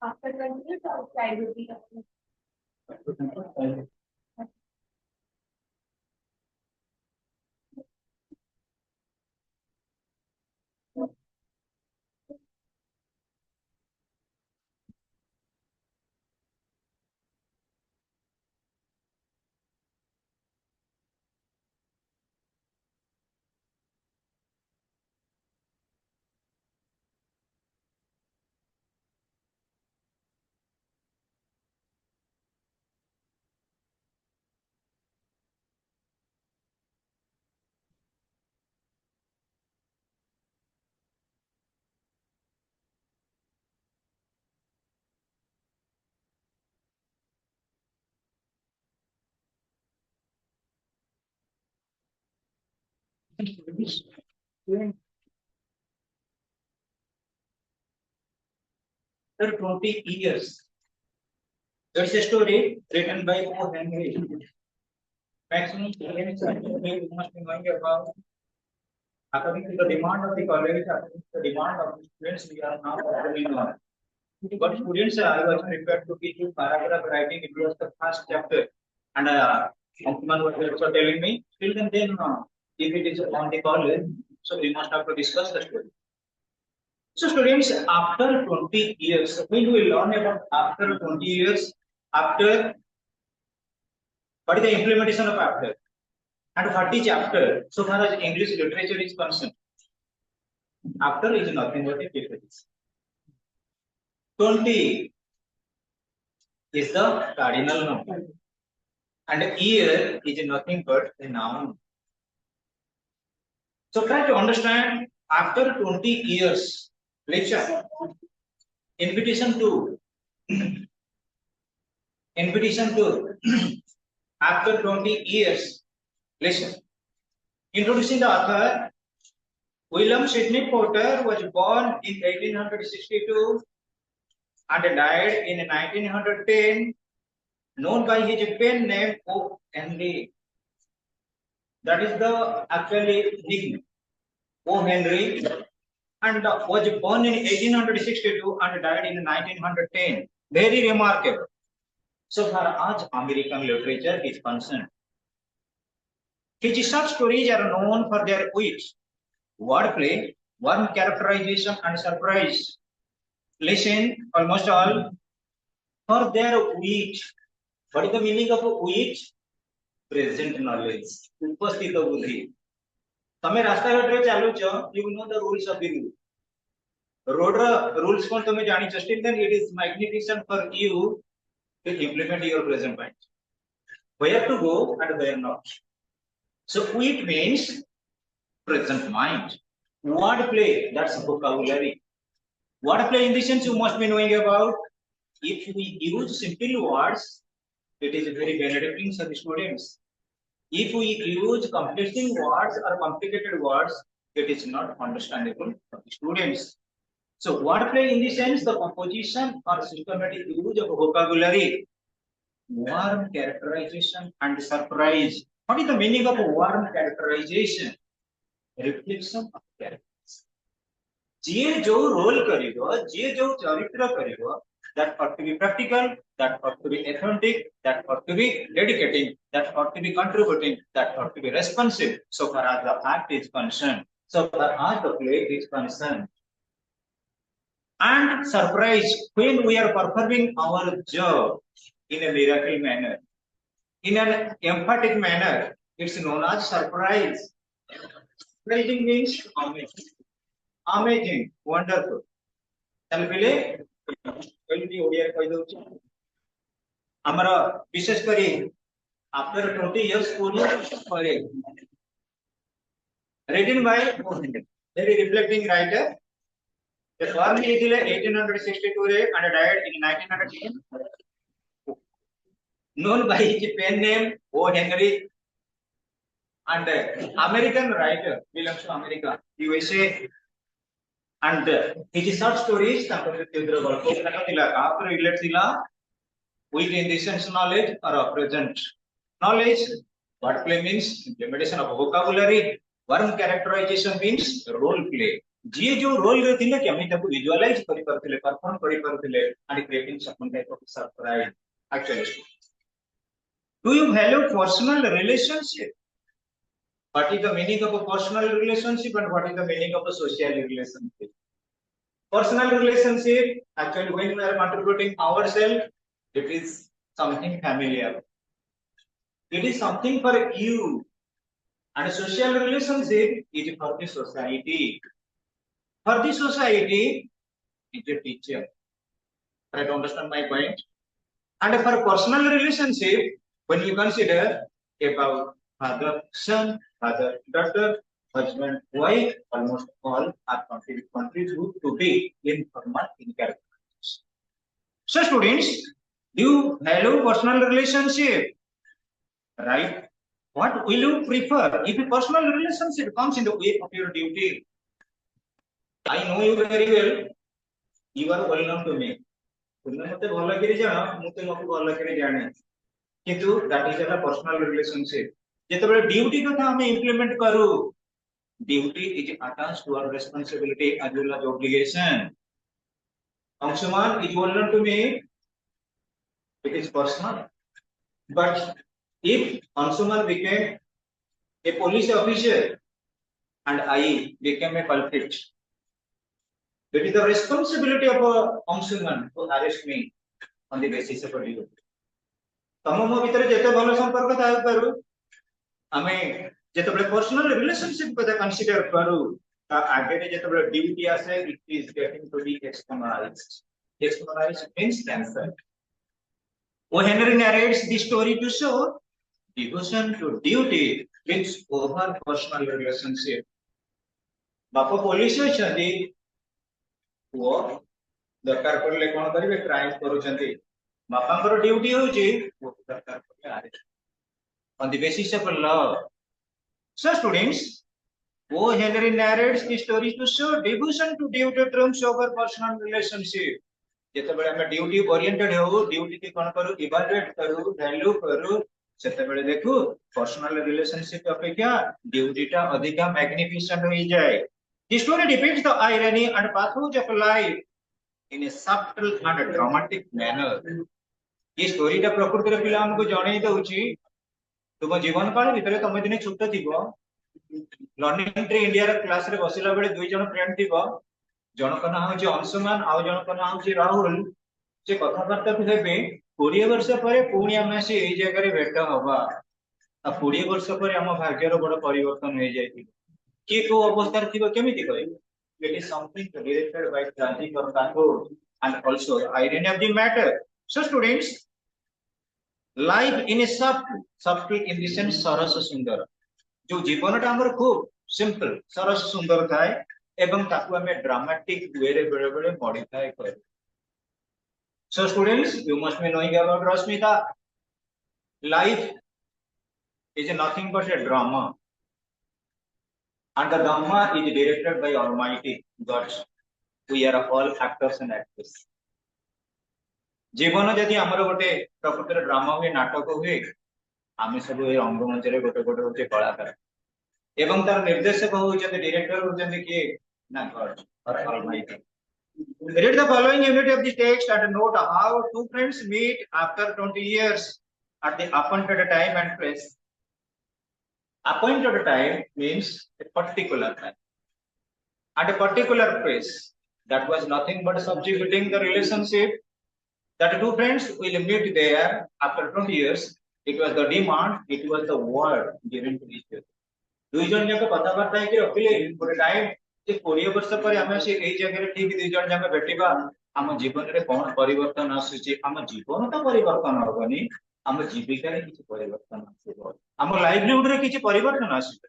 After 20 years, our child will be After 20 years. That's a story written by O. Henry. Maximum students must be knowing about according to the demand of the college, according to the demand of the students, we are now following on. But students, I was prepared to teach you paragraph writing. It was the first chapter, and Ankman was also telling me. Still, then if it is on the college, so we must have to discuss the story. So students, after 20 years, when we learn about after 20 years, after what is the implementation of after? And what is after? So far as English literature is concerned, after is nothing but a prefix. 20 is the cardinal number, and year is nothing but a noun. So try to understand after 20 years lecture. Invitation to after 20 years listen. Introducing the author. William Sidney Porter was born in 1862 and died in 1910, known by his pen name O. Henry. That is the actually nickname O. Henry, and was born in 1862 and died in 1910. Very remarkable. So far as American literature is concerned, his short stories are known for their wit, wordplay, warm characterization, and surprise. Listen, almost all for their wit. What is the meaning of wit? Present knowledge. उपस्थित बुद्धि. तमे रास्ता घाट चालुच, you know the rules of the road. Road rules को तमे जानी just then it is magnificent for you to implement your present mind. Where to go and where not. So wit means present mind. Word play, that's vocabulary. Word play in the sense you must be knowing about. If we use simple words, it is very benefiting for the students. If we use confusing words or complicated words, it is not understandable for the students. So wordplay in the sense the composition or systematic use of vocabulary, warm characterization and surprise. What is the meaning of warm characterization? Reflection of characters. जे जो role करिवो, जे जो चरित्र करिवो, that ought to be practical, that ought to be authentic, that ought to be dedicating, that ought to be contributing, that ought to be responsive. So far as the act is concerned, so far as the play is concerned. And surprise, when we are performing our job in a miracle manner, in an emphatic manner, it's known as surprise. Surprising means amazing. Amazing, wonderful. हमारा विशेष करी after 20 years written by very reflecting writer. The born in 1862 and died in 1910. Known by his pen name O. Henry, and American writer belongs to America, USA. And his short stories relate with in the sense knowledge or present. knowledge. Wordplay means implementation of vocabulary. Verb characterization means role play. जी जो role रे थिले कि हमें ताको visualise करि परथिले perform करि परथिले and creating some type of surprise actually. Do you value personal relationship? What is the meaning of a personal relationship and what is the meaning of a social relationship? Personal relationship, actually, when we are contributing ourselves, it is something familiar. It is something for you. And a social relationship is for the society. For the society, it is a teacher. Try to understand my point. And for personal relationship, when you consider about father, son, father, daughter, husband, wife, almost all are contribute to be informal in character. So students, do you value personal relationship? Right? What will you prefer if a personal relationship comes in the way of your duty? I know you very well. You are well known to me. तुमने मुझे भला करी जाना, मुझे मत भला करी जाने. किंतु that is a personal relationship. जेतबेले ड्यूटी को हमें implement करू, duty is attached to our responsibility as well as obligation. Anshuman is well known to me. It is personal. But if Anshuman became a police officer and I became a culprit, it is the responsibility of Anshuman to arrest me on the basis of a duty. तम मो भीतर जेते भलो संपर्क थाय करू हमें जेतेबेले पर्सनल रिलेशनशिप को कंसीडर करू ता आगे रे जेतेबेले ड्यूटी आसे it is getting to be externalized means cancelled. O Henry narrates the story to show devotion to duty wins over personal relationship. बापा पुलिस अछंती वो दरकार पड़ले कोन करिवे क्राइम करूचंती बापांकर ड्यूटी होची वो दरकार पड़ले arrest on the basis of law. So students, O Henry narrates the story to show devotion to duty trumps over personal relationship. जेतेबेले हम ड्यूटी ओरिएंटेड हो ड्यूटी के कोन करू इवैल्यूएट करू वैल्यू करू सेतेबेले देखू पर्सनल रिलेशनशिप अपेक्षा ड्यूटीटा अधिका मैग्निफिसेंट होई जाय. The story depicts the irony and pathos of life in a subtle and dramatic manner. ये स्टोरी टा प्रकृति रे पिला हमको जणै दउची तुम जीवन काल भितर तुम दिने छुट थिबो लर्निंग ट्री इंडिया रे क्लास रे बसिला बेले दुई जण फ्रेंड थिबो जनक ना होची अंशुमान आ जनक ना होची राहुल से कथाबार्ता हेबे 20 वर्ष परे पुणी आमे से एई जगह रे भेट हबा आ 20 वर्ष परे हम भाग्यर बड़ परिवर्तन हो जाय कि को अवस्था थिबो केमिति कहि it is something directed by क्रांति करताको and also irony of the matter. So students, life in a subtle in the sense सरस सुंदर जो जीवनटा हमर खूब सिंपल सरस सुंदर थाए एवं ताकू हमें ड्रामेटिक वे रे बेले बेले मॉडिफाई कर. So students, you must be knowing about Rasmita. Life is nothing but a drama, and the drama is directed by Almighty God. We are all actors and actresses. जीवन जदि हमर गोटे प्रकृतिर ड्रामा हुए नाटक हुए आमे सब ए रंगमंच रे गोटे गोटे होचे कलाकार एवं तार निर्देशक होचते डायरेक्टर होचते कि ना गॉड और almighty. Read the following unit of the text and note how two friends meet after 20 years at the appointed time and place. Appointed time means a particular time and a particular place. That was nothing but subjugating the relationship that two friends will meet there after 20 years. It was the demand, it was the word given to each other. दुई जन जाक कथाबार्ता है कि रखिले गोटे time जे 20 वर्ष पर हम से एई जगह रे ठीक दुई जन जाक भेटिबा हम जीवन रे कोन परिवर्तन आसुची हम जीवन तो परिवर्तन होबनी हम जीविका रे किछ परिवर्तन आसीबो हम लाइवलीहुड रे किछ परिवर्तन आसीबो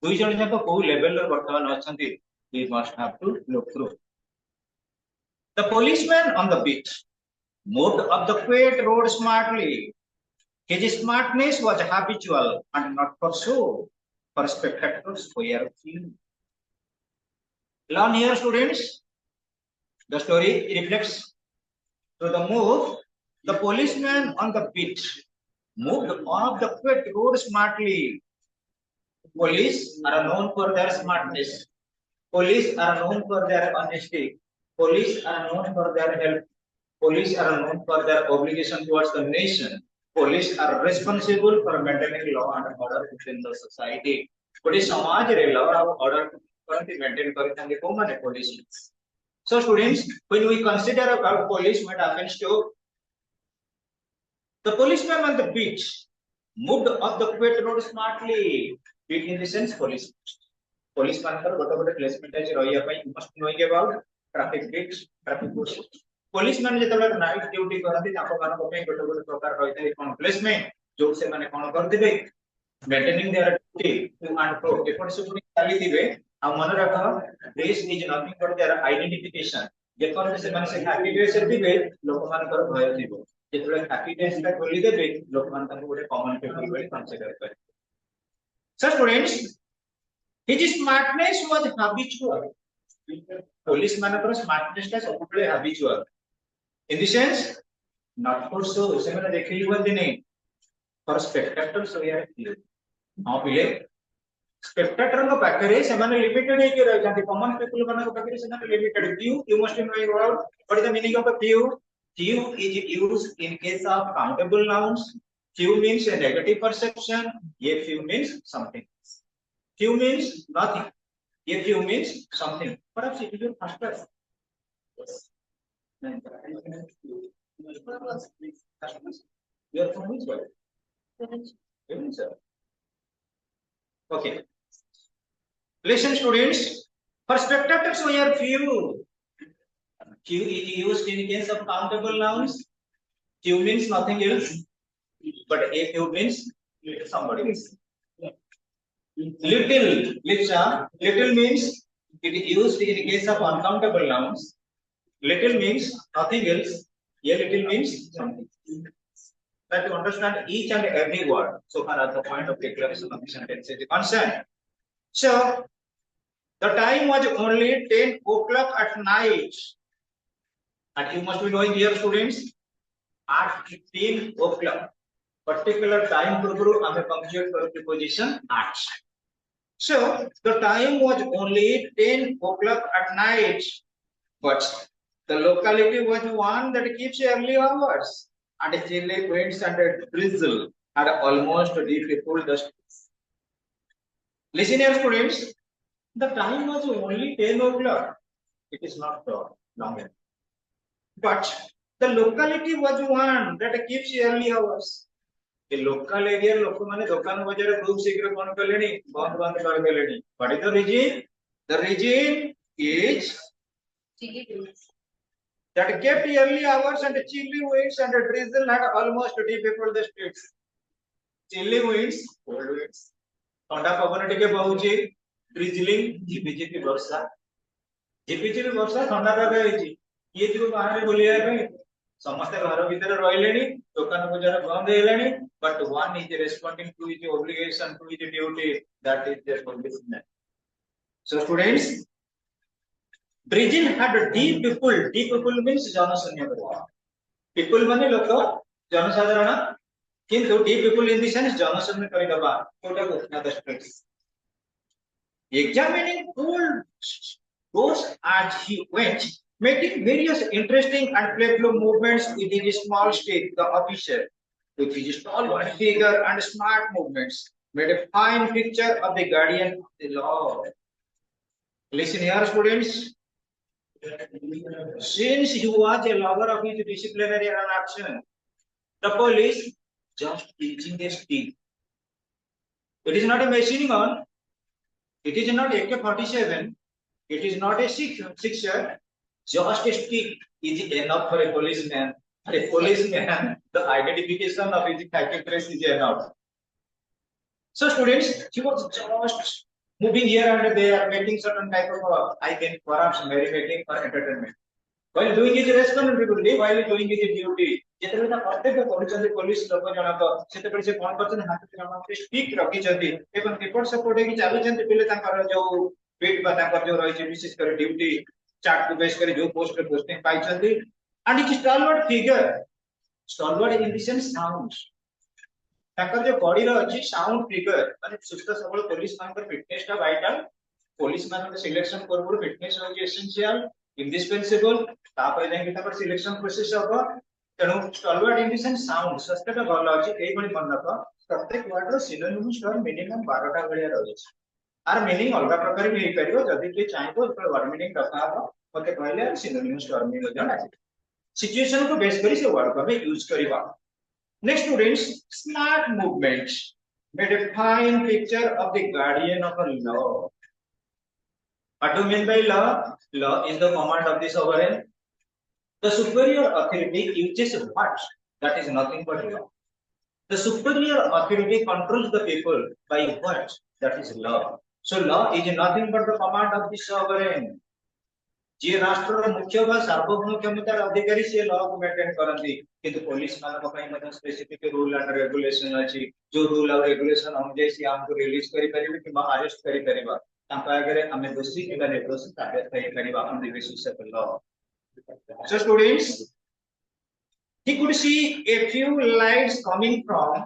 दुई जन जाक को लेवल रे वर्तमान अछंती we must have to look through. The policeman on the beat moved up the quiet road smartly. His smartness was habitual and not for show. For spectators were few. Learn here, students. The story reflects to the move. The policeman on the beat moved off the quiet road smartly. Police are known for their smartness. Police are known for their honesty. Police are known for their help. Police are known for their obligation towards the nation. Police are responsible for maintaining law and order within the society. गोटे समाज रे law and order करती maintain करते को माने police. So students, when we consider about police, what happens to the policeman on the beach moved up the quiet road smartly. Beat in the sense police. Police man पर गोटे placement है रहिया पई must knowing about traffic beats, traffic rules. Policeman जेतबे night duty करନ୍ତି ताको मानको पे गोटे प्रकार रहिते कोन प्लेसमेंट जो से माने कोन करदिबे maintaining their duty to and fro effort सुनी चाली दिबे आ मन रख this is nothing but their identification जेकर से माने से हैप्पी ड्रेस दिबे लोक मानकर भय दिबो जेतबे हैप्पी ड्रेस ता खोली देबे लोक मान ताको गोटे कॉमन पीपल बे कंसीडर करे. So students, his smartness was habitual. Police manakar smartness ta सबुबले habitual. In the sense, not for so. उसे मैंने देखी ही बंदी नहीं. For spectators so यार clear. हाँ पिले. Spectator का पैकेरे से मैंने limited है क्यों रह जाती. Common people का पैकेरे से मैंने limited. You must know about what is the meaning of a few. Few is used in case of countable nouns. Few means a negative perception. A few means something. Few means nothing. A few means something. Perhaps it is your first class. Yes. You are from which one? Okay. Listen, students. For spectators, we are few. Few is used in case of countable nouns. Few means nothing else. But a few means somebody else. Little, little means it is used in case of uncountable nouns. Little means nothing else. A little means something. That to understand each and every word. So far as the point of declaration of sentence is concerned. So the time was only 10 o'clock at night. And you must be knowing here, students, at 15 o'clock. Particular time group and the computer for preposition at. So the time was only 10 o'clock at night, but the locality was one that keeps early hours, and chilly winds and a drizzle had almost de-peopled the streets. Listen here, students. The time was only 10 o'clock. It is not long, but the locality was one that keeps early hours. The local area लोक माने दुकान बजार खूब शीघ्र कौन कलेनी बहुत बंद कर देलेनी. What is the reason? The reason is that kept early hours and chilly winds and drizzle had almost de-peopled the streets. Chilly winds, cold winds. ठंडा पवन टिके बहुची, drizzling, झिपिझिपि वर्षा. झिपिझिपि वर्षा ठंडा पाग होइची. ये जो बाहर बुलिया पे समस्त घर भीतर रहिलेनी दुकान बजार बंद हेलानी. But one is responding to his obligation, to his duty, that is their policeman. So students, drizzle had de-peopled. De-peopled means जनशून्य. People माने लोक जनसाधारण, किंतु de-peopled in the sense जनशून्य करिदबा Kota को the streets. Examining old goes as he went, making various interesting and playful movements with his small stick. The officer, with his stalwart figure and smart movements, made a fine picture of the guardian of the law. Listen here, students. Since he was a lover of his disciplinary action, the police just teaching a stick. It is not a machine gun. It is not AK-47. It is not a sixer. Just a stick is enough for a policeman. A policeman, the identification of his khaki dress is enough. So students, he was just moving here and there, making certain type of, I can perhaps merrymaking or entertainment. While doing his responsibility, while doing his duty, जेतबे ता प्रत्येक परिचय police लोक जनक सेतबे से कोन करछन हाथ में stick रखी छथि एवं रिपोर्ट सपोर्ट की चालू छथि पिले तांकर जो वेट बा तांकर जो रही छै विशेष कर ड्यूटी चार्ट को बेस कर जो पोस्ट पे पोस्टिंग पाई छथि and it is stalwart figure. Stalwart in the sense sounds. ताकर जो बॉडी रो अछि साउंड फिगर माने सुस्त सबल पुलिस मानकर फिटनेस टा वाइटल पुलिस मानकर सिलेक्शन पूर्व फिटनेस हो एसेंशियल इंडिस्पेंसिबल तापर जाय कि तापर सिलेक्शन प्रोसेस हो तेणु स्टलवर्ड इंग्लिश एंड साउंड सस्तेटा भल अछि एई बडी मन रख प्रत्येक वर्ड रो सिनोनिम्स रो मिनिमम 12 टा भलिया रहै छै आर मीनिंग अलग प्रकार भी हेई परियो जदि के चाहिबो तो वर्ड मीनिंग रखा हो मते कहले सिनोनिम्स टर्म में जण अछि सिचुएशन को बेस करी से वर्ड को हमें यूज करिबा next students smart movement made a fine picture of the guardian of a law. What do you mean by law? Law is the command of the sovereign. The superior authority uses what? That is nothing but law. The superior authority controls the people by what? That is law. So law is nothing but the command of the sovereign. जे राष्ट्र मुख्य बा सार्वभौम क्षमतार अधिकारी से law को maintain करंती किंतु police मान पकाई मत स्पेसिफिक रूल एंड रेगुलेशन अछि जो रूल और रेगुलेशन हम जैसे हमको रिलीज करि परिबे कि अरेस्ट करि परिबा तांका अगर हमें दोषी किबा निर्दोष साबित करि परिबा हम basis of law so students he could see a few lights coming from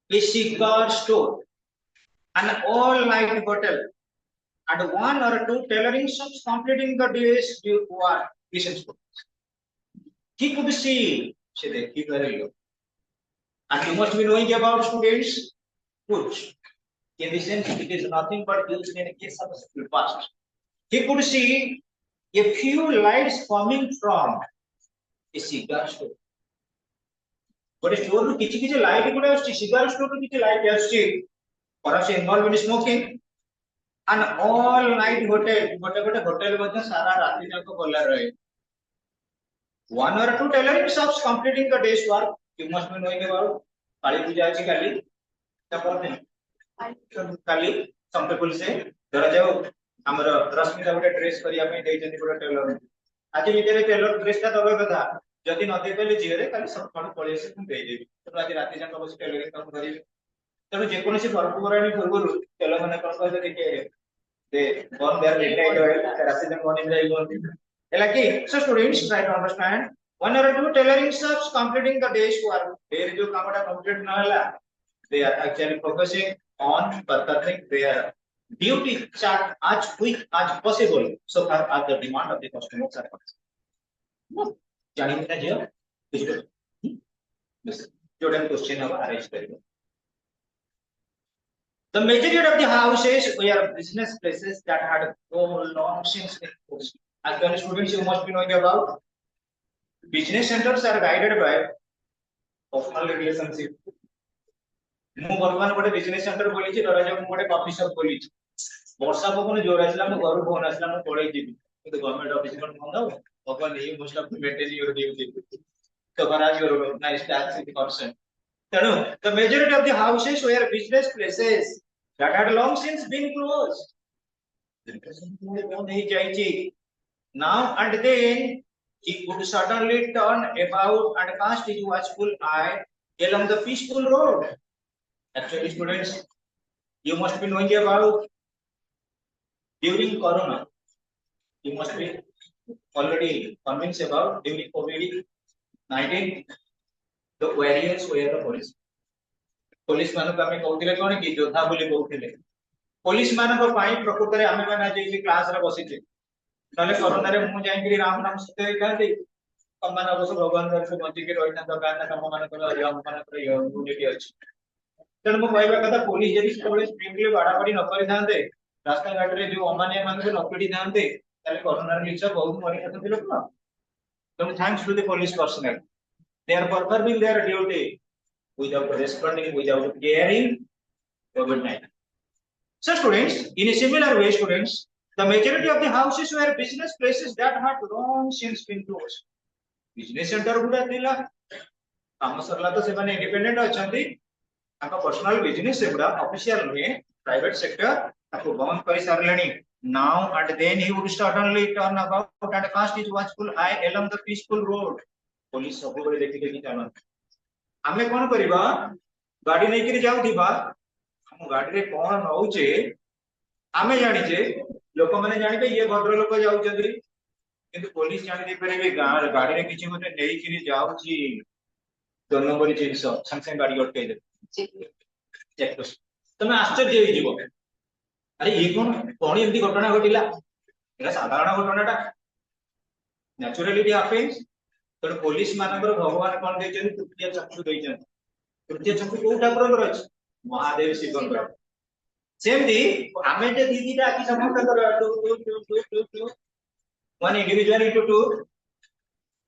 a cigar store an all night hotel and one or two tailoring shops completing the day's work. Listen, he could see. See, देखी कर लो. And you must be knowing about students. Good. In this sense, it is nothing but used in a case of the past. He could see a few lights coming from a cigar store. But a store to किसी light कुड़े उसकी cigar store to किसी light उसकी perhaps involved in smoking. An all night hotel गोटे hotel मध्ये सारा राति जाक खोला रहे one or two tailoring shops completing the day's work you must be knowing about काली पूजा अछि काली तपर दिन काली some people say धरा जाओ हमर रश्मिता गोटे ड्रेस करिया पे देइ जति गोटे टेलर आज भितरे टेलर ड्रेस ता दबे कथा जदि न दे पेले जिरे काली सब खण पळे से तुम देइ देबी तो आज राति जाक बस टेलरिंग काम करी तब जे कोनसी परपुराणी पूर्वरु टेलर माने कोन कहले के they burn their midnight oil rather than burning the oil. Like so, students try to understand. One or two tailoring shops completing the day's work. There is no kamada complete na hala. They are actually focusing on performing their duty chart as quick as possible. So far as the demand of the customers are concerned. जानी मिलता जियो. This Jordan question अब arise करेंगे. The majority of the houses were business places that had grown long since in use. As well, students, you must be knowing about business centers are guided by personal relationship. ମୁଁ ବର୍ତ୍ତମାନ ଗୋଟେ business centre ଖୋଲିଛି ଧରାଯାଉ ମୁଁ ଗୋଟେ coffee ସପ୍ ଖୋଲିଛି ବର୍ଷା ପବନ ଜୋର ଆସିଲା ମୋ ଘରୁ ଫୋନ ଆସିଲା ମୁଁ ପଳେଇ ଯିବି କିନ୍ତୁ ଗଭର୍ଣ୍ଣମେଣ୍ଟ ଅଫିସ କଣ ବନ୍ଦ ହବ ଭଗବାନ ଏଇ most of maintain your duty ତ କରାଜ your nice tax in percent ତେଣୁ the majority of the houses were business places that had long since been closed. Now and then he would suddenly turn about and cast his watchful eye along the peaceful road. Actually, students, you must be knowing about during Corona. You must be already convinced about during COVID-19. The warriors were the police. Police मानक आमे कहउतिले कोन कि योद्धा बोली कहउतिले police मानक पाई प्रकृति रे आमे माने जे क्लास रे बसिथे नले कोरोना रे मु जाई कि राम नाम सत्य कहते कमान अवश्य भगवान दर्शन बंची के रहिता तो गाना काम मानक रे हम मानक रे यूनिटी अछि तन मु कहबा कथा पुलिस जदि सबले स्ट्रिक्टली बाड़ा बाड़ी न करि थांते रास्ता घाट रे जो अमान्य मानक न पीडी थांते ताले कोरोना रे निश्चय बहुत मरि जाते लोक न तो thanks to the police personal they are performing their duty without responding, without caring COVID-19. So students, in a similar way, students, the majority of the houses were business places that had long since been closed. Business center गुड़ा थिला, काम सरला तो सेमाने independent अछंती, ताका personal business से गुड़ा official में private sector ताको बंद करी सारलेनी. Now and then he would suddenly turn about and cast his watchful eye along the peaceful road. Police सब बड़े देखि देखि जानो हमें कोन करिबा गाड़ी नै करी जाउ दिबा हम गाड़ी रे कोन नउचे हमें जानि जे लोक माने जानि के ये भद्र लोक जाउ जदी किंतु पुलिस जानि दे परिबे गार गाड़ी रे किछि गोटे नेई किनि जाउची 2 नंबर जिंस संग संग गाड़ी अटकै दे चेक कर तमे आश्चर्य होई जीवो अरे ये कोन एमती घटना घटिला एला साधारण घटनाटा नेचुरली इट हैपेंस तो पुलिस मानकर भगवान कोन दैछन तृतीय चक्षु दैछन तृतीय चक्षु को ठाकुर अछि महादेव शिवकर सेमती आमे जे दीदीटा आखि समस्त कर वन इंडिविजुअल इनटू टू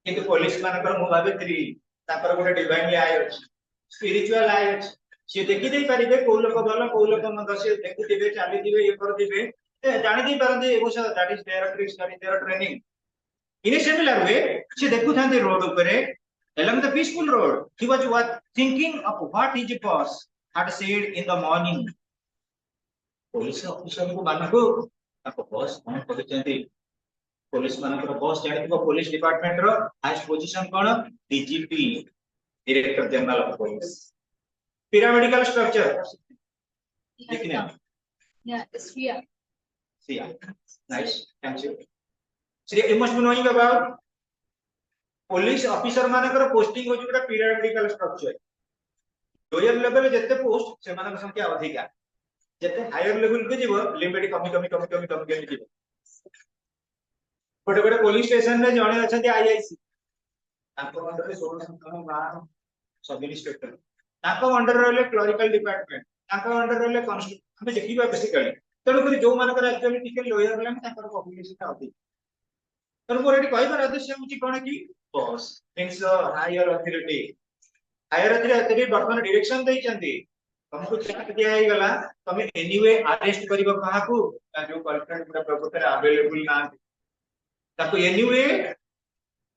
किंतु पुलिस मानकर मु भाबेत्री ताकर गोटे डिवाइन आई अछि स्पिरिचुअल आई अछि से देखि दे परिबे को लोक भलो को लोक मंद से देखुथिबे चाली दिबे ये कर दिबे जानि दे परंदे एगो that is their tricks that is their training in a similar way से देखु थांते रोड ऊपर along the peaceful road he was thinking of what his boss had said in the morning police officer को मानको ताको boss कोन कहचंती police मानकर बॉस जानिबो पुलिस डिपार्टमेंट रो हाईएस्ट पोजीशन कोन DGP director general of police pyramidal structure देखिने yeah nice thank you so you must be knowing about police officer मानकर पोस्टिंग हो जोटा pyramidal structure लोअर लेवल जते पोस्ट से मानक संख्या अधिका जते हायर लेवल को जीवो लिमिट कमी जीवो बड़े बड़े पुलिस स्टेशन रे जणे अछंती आईआईसी ताको अंडर रे 16 संख्या बाहर सब इंस्पेक्टर ताको अंडर रहले क्लरिकल डिपार्टमेंट ताको अंडर रहले कांस्टेबल हमें देखिबा बेसिकली तनो करी जो मानकर एक्चुअली टिके लोअर लेवल ताकर पब्लिसिटी ता अधिक तनो मोरेडी कहबार उद्देश्य होची कोन की बॉस मींस हायर अथॉरिटी वर्तमान डायरेक्शन दैचंती तुमको चार्ट दिया ही गला तुम एनीवे अरेस्ट करिवो काहाकू जो कल्प्रेट पूरा प्रकृति अवेलेबल ना ताको एनीवे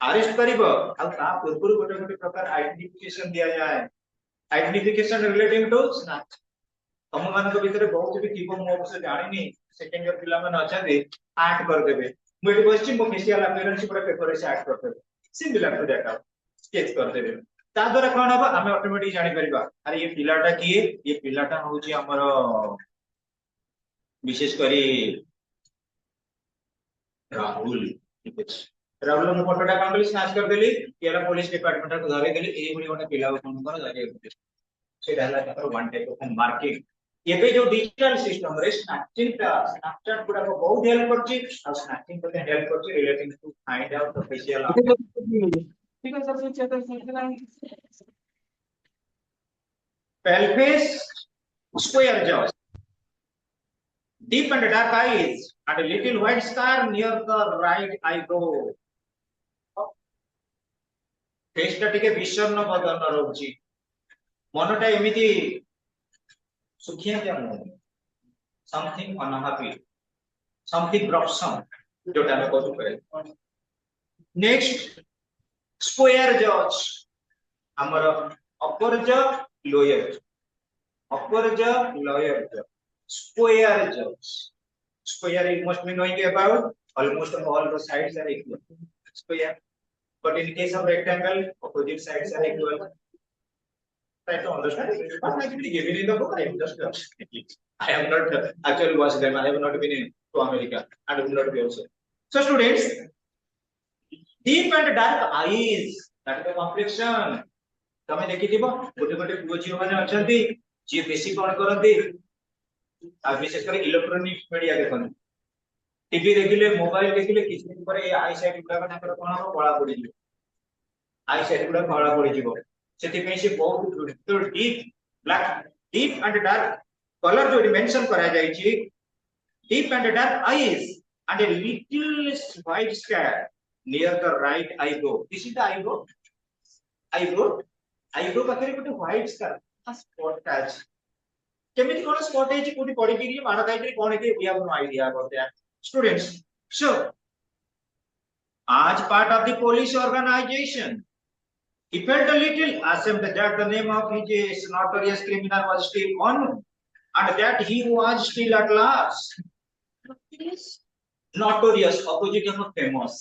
अरेस्ट करिवो आ ता पूर्व गोटे गोटे प्रकार आइडेंटिफिकेशन दिया जाए आइडेंटिफिकेशन रिलेटिंग टू स्नैच तुम मान के भीतर बहुत भी कीबो मो से जानिनी सेकंड ईयर पिला मन अछते आर्ट कर देबे मु एटी बसची मो फेशियल अपीयरेंस पूरा पेपर से आर्ट कर देबे सिमिलर टू दैट स्केच कर देबे ता द्वारा कोन हबा हमें ऑटोमेटिक जानि परिबा अरे ये पिलाटा किए ये पिलाटा होची हमर विशेष करी राहुल राहुल मो फोटोटा कांगली स्नैच कर देली केला पुलिस डिपार्टमेंट को धरे देली एई गुडी ओने पिला कोन कर जाके से रहला ताकर वन टाइप ऑफ मार्किंग एबे जो डिजिटल सिस्टम रे स्नैचिंग ता स्नैपचैट गुडा को बहुत हेल्प करची और स्नैचिंग को हेल्प करची relating to find out the facial ठीक है sir check pelvis square jaws deep and dark eyes and a little white scar near the right eyebrow face टा टिके विषण्ण बदन रहउची मनटा एमिति सुखिया के समथिंग अनहैप्पी समथिंग ब्रॉसम जोटा में कहू करे नेक्स्ट स्क्वायर जॉज हमर अपर ज lower upper jaw lower jaw square jaws square you must be knowing about almost all the sides are equal square but in case of rectangle opposite sides are equal try to understand but actually given in the book I am just I have not actually watched them I have not been in to America and will not be also so students deep and dark eyes that is the complexion तमे देखिथिबो गोटे गोटे पुओ झियो माने अछंती जे बेसी कोन करंती आ विशेष कर electronic media देखन TV देखिले mobile देखिले किछ दिन पर ए आई साइट गुडा का ताकर कोन हो बळा पड़ी जिवो आई साइट गुडा बळा पड़ी जिवो सेति पे से बहुत तो डीप एंड डार्क कलर जो मेंशन करा जाई छी deep and dark eyes and a little white scar near the right eyebrow this is the eyebrow eyebrow पाखरे गोटे व्हाइट स्कार स्पॉट टच केमिति कोन स्पॉट है कोठी पड़ी कि मार खाई कोन है we have no idea about that students so as part of the police organization he felt a little ashamed that the name of his notorious criminal was still unknown and that he was still at large notorious opposite of famous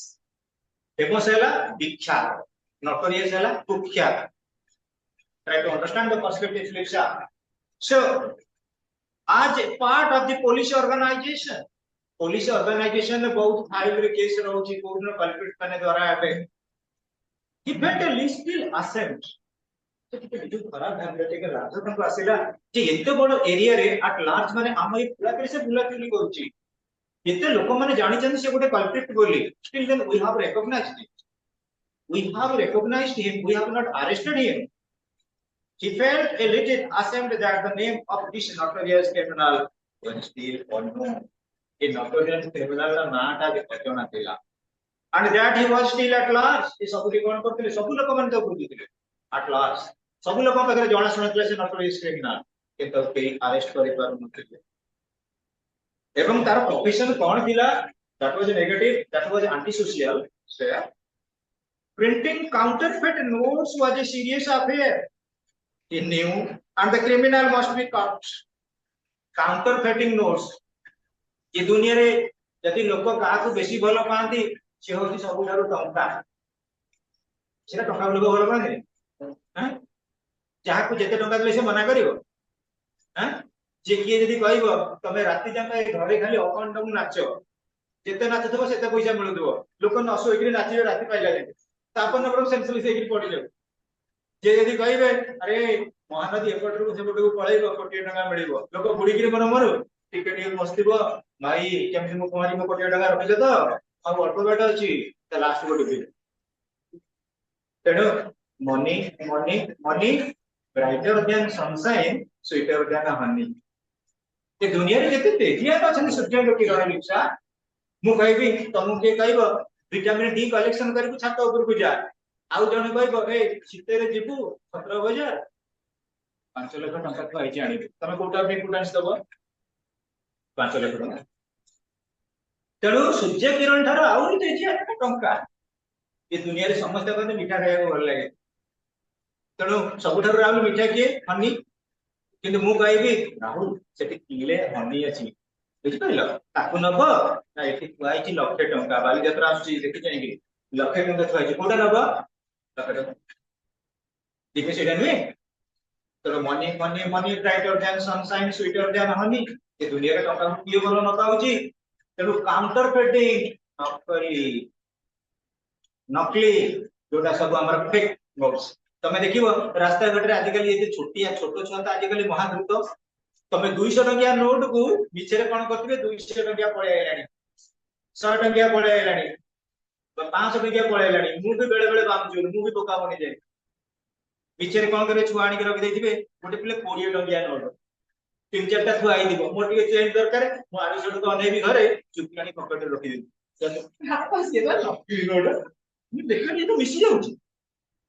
famous है विख्यात notorious है कुख्यात try to understand the perspective Lisa. So as part of the police organization police organization में बहुत file रे case रहउची कोन culprit माने द्वारा आबे he felt a little ashamed तो टिके जो खराब हैंडराइटिंग के राजन को आसिला जे एते बड़ एरिया रे एट लार्ज माने हम ए पूरा करे से बुलाकुली करूची एते लोक माने जानि चंद से गोटे कल्प्रिट बोली still then we have recognized it we have recognized him we have not arrested him he felt a little ashamed that the name of this notorious criminal was still unknown a notorious criminal का नाटा के पछोना थिला and that he was still at large ये सब के कोन करथिले सब लोक मन तो बुझिथिले at large सब लोक पाखरे जणा सुनथिले से notorious criminal के तो के अरेस्ट करि पारु नथिले एवं तार प्रोफेशन कोन थिला that was negative that was anti social so printing counterfeit notes was a serious affair he knew and the criminal must be caught counterfeiting notes ये दुनिया रे यदि लोक काहा को बेसी भलो पांती से होती सब थारु टंका सेटा टंका लोक भलो पांती हैं जहा को जेते टंका देले से मना करिवो हैं जे किए यदि कहइबो तमे राति जाका घरे खाली अप एंड डाउन नाचो जेते नाचथबो सेते पैसा मिलुथबो लोक नसो एकरी नाचिबे राति पाइला जाय तापन नबर सेंसुअली से एकरी पड़ी जाय जे यदि कहइबे अरे महानदी एपटरु सेपटरु पळैबो कोटी टंका मिलिबो लोक बुडीकिरी मन मरु टिकट ये मस्तिबो भाई केमि मु कुमारी मु कोटी टंका रखिले तो अब अल्प बेट अछि त लास्ट को डिबे तेनो money money money brighter then sunshine sweeter than Honey ये दुनिया रे जते तेजिया अछन सूर्य लोकी रहे लिप्सा मु कहबी तमु के कहबो विटामिन डी कलेक्शन करी छात ऊपर को जा आउ जने कहबो ए सीते रे जीबू 17000 5 लाख टंका तो आइछि आनी तमे कोटा पे कुटांस दबो 5 लाख टंका तेणु सूर्य किरण ठार आउरी तेजिया टंका ये दुनिया रे समस्त कहते मीठा खाया भल लगे तेणु सबुठार राहुल मीठा किए हनी किंतु मु कहबी राहुल सेठी किले हनी अछि बुझि पाइलो ताकु नबो ना एठी खुआइछि लक्ष टंका बाली यात्रा आछि देखि जाइगे लक्ष टंका खुआइछि कोटा नबो लक्ष टंका दिखे सेडा नुए तो money money money brighter then sunshine sweeter than Honey ये दुनिया रे टंका किए बोलो न पाउछि तेणु काउंटर फेटिंग नकली नकली जोटा सब हमर फेक नोट्स तमे देखिबो रास्ता घाट रे आजिकल ये छोटिया छोटो छुआ त आजिकल महाद्रुत तमे 200 टंकिया नोट को बिचरे कोन करथिबे 200 टंकिया पळे आइलानी 100 टंकिया पळे आइलानी 500 टंकिया पळे आइलानी मु भी बेले बेले बामजू मु भी धोखा बनि जाय बिचरे कोन करे छुआ आनी के रखि देथिबे गोटे प्ले 20 टंकिया नोट 3-4टा थुआ आइ दिबो मोर टिके चेंज दरकार मु आरी सड तो अनै भी घरे चुपकानी पॉकेट रे रखि देबी हाथ पास देबा लकी नोट मु देखला ये तो मिसी जाउची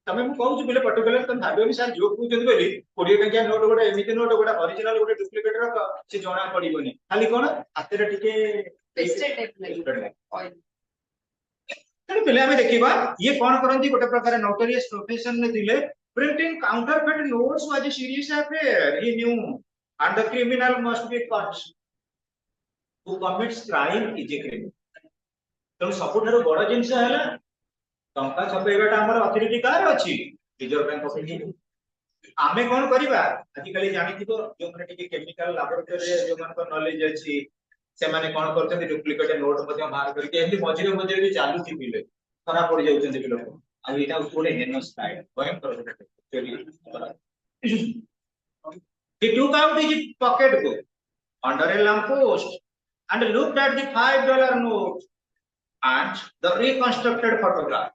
तमे मु कहू बेले पर्टिकुलर तम भाबे भी सर जोक पूछन बेली 20 टंकिया नोट गोटे एमिति नोट गोटे ओरिजिनल गोटे डुप्लीकेट रख से जणा पड़िबोनी खाली कोन हाते रे टिके पेस्टेड टाइप ऑयल तने पहले हमें देखिबा ये कोन करंती गोटे प्रकार नोटोरियस प्रोफेशन ने दिले printing counterfeit notes was a serious affair he new and the criminal must be caught who commits crime is a criminal तो सबुठारो बड़ जिंस हैला टंका छपेबाटा हमर अथॉरिटी कार अछि रिजर्व बैंक ऑफ इंडिया आमे कोन करिबा आजि काली जानिथिबो जो माने टिके केमिकल लैबोरेटरी रे जो मानक नॉलेज अछि से माने कोन करछन डुप्लीकेट नोट मध्ये बाहर करके एमि मझिरे मझिरे भी चालू थी पिले खराब पड़ जाउछन जे लोक आ एटा उठोले हेनस साइड वयम कर चली He took out his pocketbook under a lamppost and looked at the $5 note and the reconstructed photograph.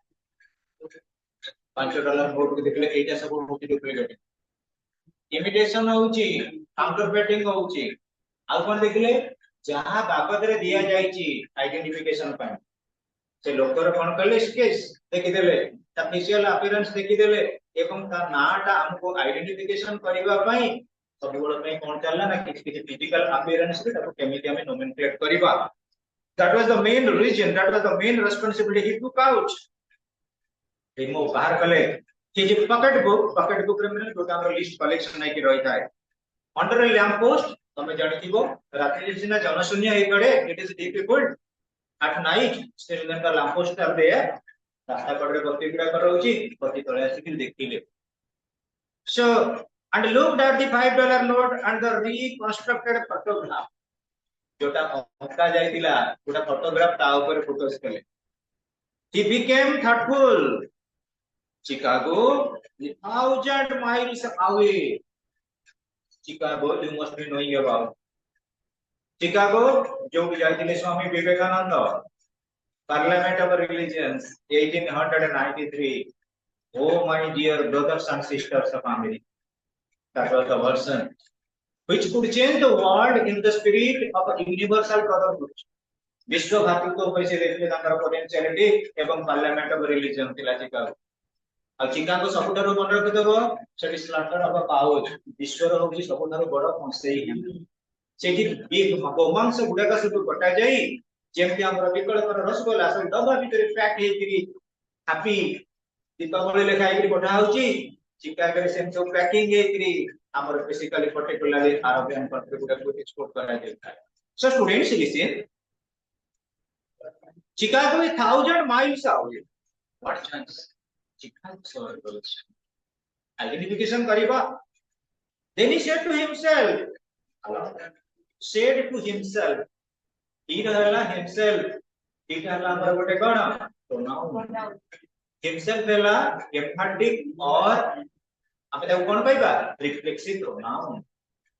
$5 note को देखले एटा सब होती डुप्लीकेट इमिटेशन होउची काउंटरफेटिंग होउची आ कोन देखले जहां बाबद रे दिया जाईची आइडेंटिफिकेशन पाए से लोकर कोन कले केस देखि देले ता फेशियल अपीयरेंस देखि देले एवं ता नाटा हमको आइडेंटिफिकेशन करबा पई सब बड़ में कोन चलला ना किछि किछि फिजिकल अपीयरेंस रे ताको केमिति हमें नोमेनक्लेट करबा that was the main reason that was the main responsibility he took out remove बाहर कले कि जे पॉकेट बुक रे में जोटा हमर लिस्ट कलेक्शन नै कि रही थाए अंडर ए लैंप पोस्ट तमे जानिथिबो रात्रि सिना जनशून्य हे कड़े it is difficult at night still then the lamp post are there रास्ता कड़े बत्ती गुडा करौची बत्ती तळे आसी देखिले so and looked at the $5 note and the reconstructed photograph. जोटा अंका जाइतिला गोटा फोटोग्राफ ता ऊपर फोकस कले he became thoughtful Chicago 1,000 miles away Chicago you must be knowing about Chicago जो जाइतिले Swami Vivekananda Parliament of Religions 1893 oh my dear brothers and sisters of America that was the version which could change the world in the spirit of a universal brotherhood विश्व भातृत्व पैसे देखले तांकर potentiality एवं parliament of religion थिला Chicago आ Chicago सबुठारो मन रखितबो सेठी slaughter of pouch विश्वर होची सबुठारो बड़ कंसेई सेठी big गोमांस गुडाका सब कटा जाई जेमति हमर विकल्पर रसगोला सब डबा भीतर पैक हेकरी हैप्पी दीपावली लेखा हेकरी पठा होची चिकागो रे सेम सब पैकिंग हेकरी हमर बेसिकली पर्टिकुलरली अरबियन कंट्री गुडा को एक्सपोर्ट करा जाय so students listen Chicago is 1,000 miles away. What chance? Chicago is identification kariba. Then he said to himself, he rahla himself. He rahla amar gote kona pronoun. Himself rahla emphatic or ame taku kon paiba reflexive pronoun.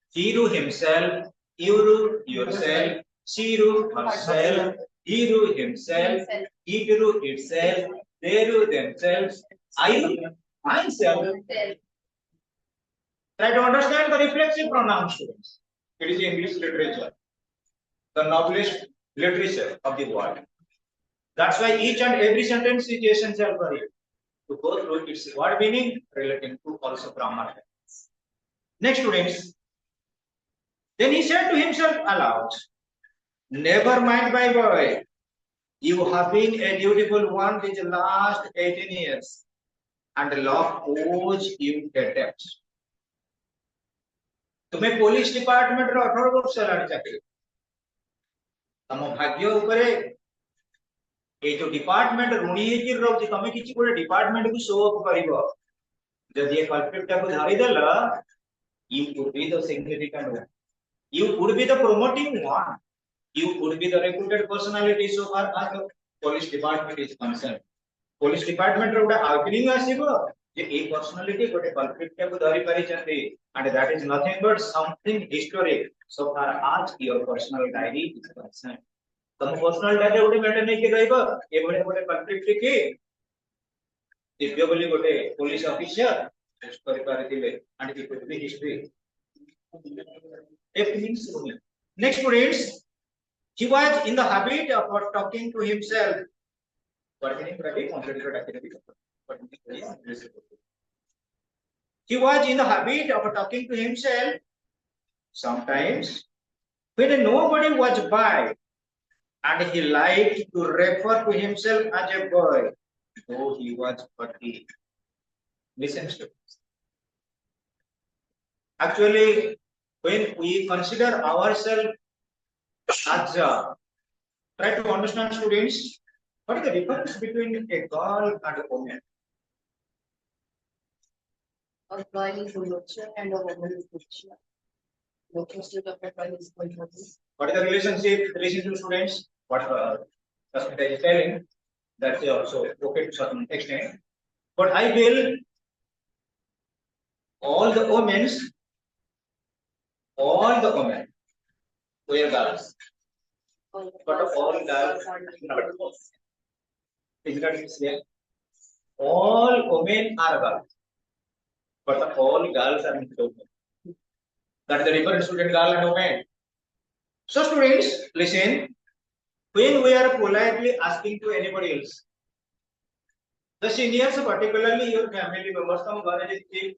He ru himself, you ru yourself, she ru herself. He ru himself, it ru itself, they ru themselves, I ru myself. Try to understand the reflexive pronoun, students. It is English literature, the noblest literature of the world. That's why each and every sentence is essential for you to go through its word meaning relating to also grammar. Next, students. Then he said to himself aloud, never mind, my boy. You have been a dutiful one these last 18 years, and law owes you a debt. तुम्हें police department रो 18 वर्ष चलानी चाहिए तम भाग्य उपरे ए जो department ऋणी हेकि रोची तमे किछि गोटे डिपार्टमेंट को शो अप करिवो जदि ए कल्प्रिट को धरि देला you would be the significant one, you would be the promoting one, you would be the reputed personality so far as the police department is concerned. Police department रो आउटनिंग आसीबो जे ए personality गोटे कल्प्रिट को धरि पारि चंती and that is nothing but something historic so far as your personal diary is concerned. तम पर्सनल डायरी गोटे मेंटेन नै के रहइबो ए बडे बडे कल्प्रिट के दिव्य बोली गोटे पुलिस ऑफिसर पोस्ट करि पारिथिले and it could be history. Next, students, he was in the habit of talking to himself. He was in the habit of talking to himself sometimes when nobody was by, and he liked to refer to himself as a boy, though he was 40. Listen, students. Actually, when we consider ourselves as try to understand, students, what is the difference between a girl and a woman? A girl is mature and a woman is mature. Mature state of a girl is mature. What is the relationship, students? What Kasmita is telling, that's also okay to certain extent. But I feel all the women were girls. But all girls is that clear? All women are girls, but all girls are not women. That is the difference between girl and woman. So, students, listen. When we are politely asking to anybody else, the seniors, particularly your family members, some